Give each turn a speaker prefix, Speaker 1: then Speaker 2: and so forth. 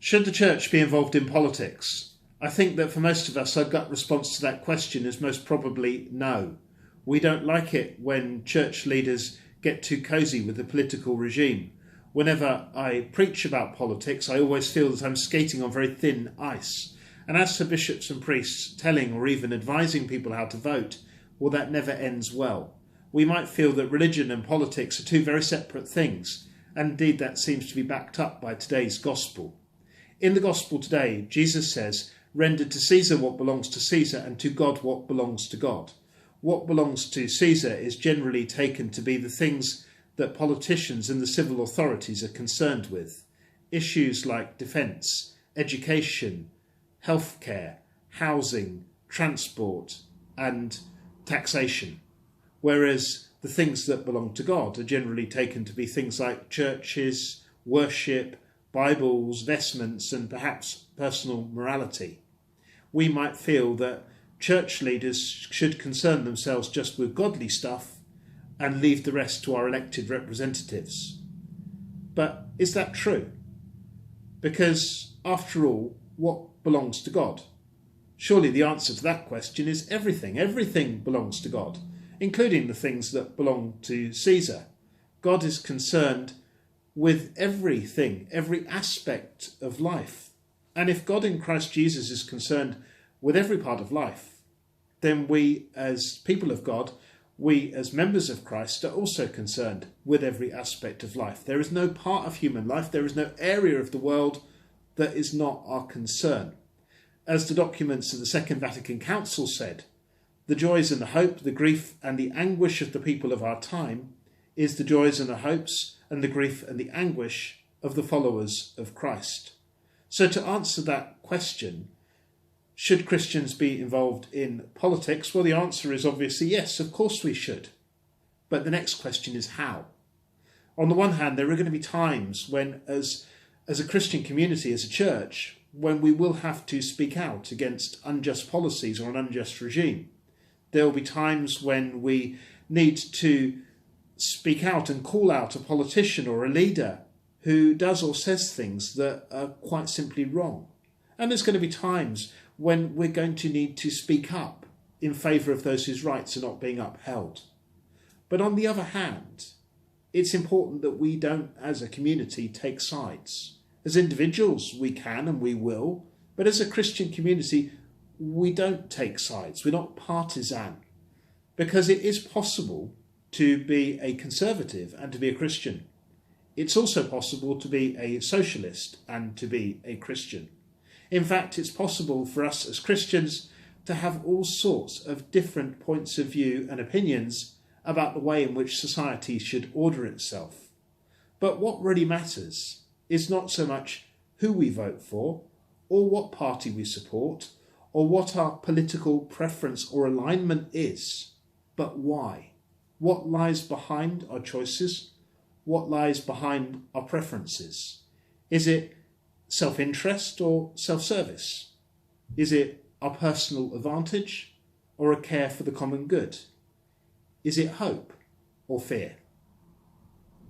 Speaker 1: Should the church be involved in politics? I think that for most of us, our gut response to that question is most probably no. We don't like it when church leaders get too cosy with the political regime. Whenever I preach about politics, I always feel that I'm skating on very thin ice. And as for bishops and priests telling or even advising people how to vote, well, that never ends well. We might feel that religion and politics are two very separate things, and indeed that seems to be backed up by today's gospel. In the gospel today, Jesus says, "Render to Caesar what belongs to Caesar, and to God what belongs to God." What belongs to Caesar is generally taken to be the things that politicians and the civil authorities are concerned with. Issues like defence, education, healthcare, housing, transport, and taxation. Whereas the things that belong to God are generally taken to be things like churches, worship, Bibles, vestments, and perhaps personal morality. We might feel that church leaders should concern themselves just with godly stuff and leave the rest to our elected representatives. But is that true? Because, after all, what belongs to God? Surely the answer to that question is everything. Everything belongs to God, including the things that belong to Caesar. God is concerned with everything, every aspect of life. And if God in Christ Jesus is concerned with every part of life, then we as people of God, we as members of Christ are also concerned with every aspect of life. There is no part of human life, there is no area of the world that is not our concern. As the documents of the Second Vatican Council said, the joys and the hope, the grief and the anguish of the people of our time is the joys and the hopes and the grief and the anguish of the followers of Christ. So to answer that question, should Christians be involved in politics? Well, the answer is obviously yes, of course we should. But the next question is how? On the one hand, there are going to be times when, as a Christian community, as a church, when we will have to speak out against unjust policies or an unjust regime. There will be times when we need to speak out and call out a politician or a leader who does or says things that are quite simply wrong. And there's going to be times when we're going to need to speak up in favour of those whose rights are not being upheld. But on the other hand, it's important that we don't, as a community, take sides. As individuals, we can and we will, but as a Christian community, we don't take sides. We're not partisan, because it is possible to be a conservative and to be a Christian. It's also possible to be a socialist and to be a Christian. In fact, it's possible for us as Christians to have all sorts of different points of view and opinions about the way in which society should order itself. But what really matters is not so much who we vote for, or what party we support, or what our political preference or alignment is, but why. What lies behind our choices? What lies behind our preferences? Is it self-interest or self-service? Is it our personal advantage or a care for the common good? Is it hope or fear?